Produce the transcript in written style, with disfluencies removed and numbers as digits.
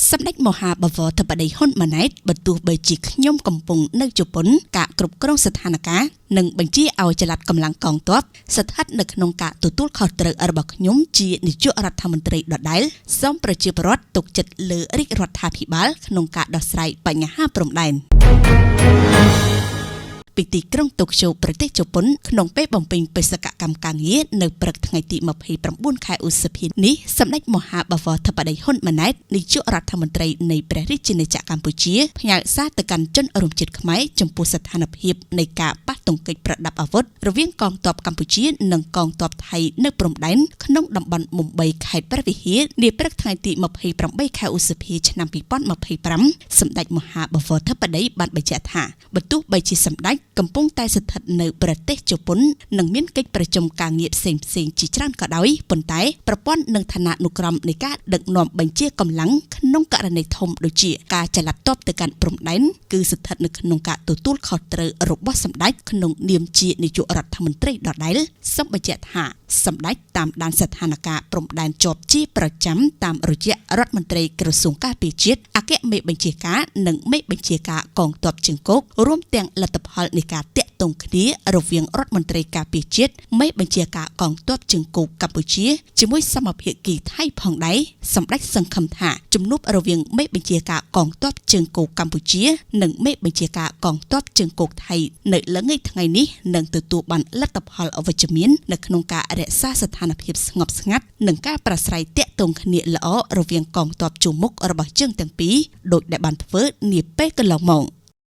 សម្ដេចមហាបវរធិបតីហ៊ុនម៉ាណែតបន្ទោះបីជាខ្ញុំកំពុងនៅជប៉ុនការគ្រប់គ្រងស្ថានភាពនិងបញ្ជាឲ្យចល័តកម្លាំងកងទ័ពស្ថិតនៅក្នុងការទទួលខុសត្រូវរបស់ខ្ញុំជានាយករដ្ឋមន្ត្រីដដែលសូមប្រជាពលរដ្ឋទុកចិត្តលើរាជរដ្ឋាភិបាលក្នុងការដោះស្រាយបញ្ហាព្រំដែនពីទីក្រុងតូក្យូប្រទេសជប៉ុនក្នុងពេលបំពេញបេសកកម្មការងារនៅព្រឹកថ្ងៃទី29ខែឧសភានេះសម្ដេចមហាបវរធិបតីហ៊ុនម៉ាណែតនាយករដ្ឋមន្ត្រីនៃព្រះរាជាណាចក្រកម្ពុជាផ្ញើសារទៅកាន់ជនរួមជាតិខ្មែរចំពោះស្ថានភាពនៃការប៉ះទង្គិចប្រដាប់អាវុធរវាងកងទ័ពកម្ពុជានិងកងទ័ពថៃនៅព្រំដែនក្នុងតំបន់មុំបីខេត្តព្រះវិហារនាព្រឹកថ្ងៃទី28ខែឧសភាឆ្នាំ2025សម្ដេចមហាបវរធិបតីបានបញ្ជាក់ថាបើទោះបីជាសម្ដេចកំពុងតែស្ថិតនៅប្រទេសជប៉ុននិងមានកិច្ចប្រជុំការងារផ្សេងៗជាច្រើនក៏ដោយប៉ុន្តែប្រព័ន្ធនិងឋានានុក្រមនៃការដឹកនាំបញ្ជាកម្លាំងក្នុងករណីធំដូចជាការចល័តទ័ពទៅកាន់ព្រំដែនគឺស្ថិតនៅក្នុងការទទួលខុសត្រូវរបស់សម្ដេចក្នុងនាមជានាយករដ្ឋមន្ត្រីដដែលសូមបញ្ជាក់ថាសម្ដេចតាមដានស្ថានភាពព្រំដែនជាប់ជាប្រចាំតាមរយៈរដ្ឋមន្ត្រីក្រសួងការពារជាតិអគ្គមេបញ្ជាការនិងមេបញ្ជាការកងទ័ពជើងគោករួមទាំងលទ្ធផលនៃការតាក់ទងគ្នារវាងរដ្ឋមន្ត្រីការពារជាតិមេបញ្ជាការកងទ័ពជើងគោកកម្ពុជាជាមួយសមភាគីថៃផងដែរសម្ដេចសង្ឃឹមថាជំនួបរវាងមេបញ្ជាការកងទ័ពជើងគោកកម្ពុជានិងមេបញ្ជាការកងទ័ពជើងគោកថៃនៅល្ងាចថ្ងៃនេះនឹងទទួលបានលទ្ធផលអវិជ្ជមាននៅក្នុងការរក្សាស្ថានភាពស្ងប់ស្ងាត់និងការប្រស្រ័យតាក់ទងគ្នាល្អរវាងកងទ័ពជួរមុខរបស់ជើងទាំងពីរដោយដែលបានធ្វើនាពេលកន្លងមក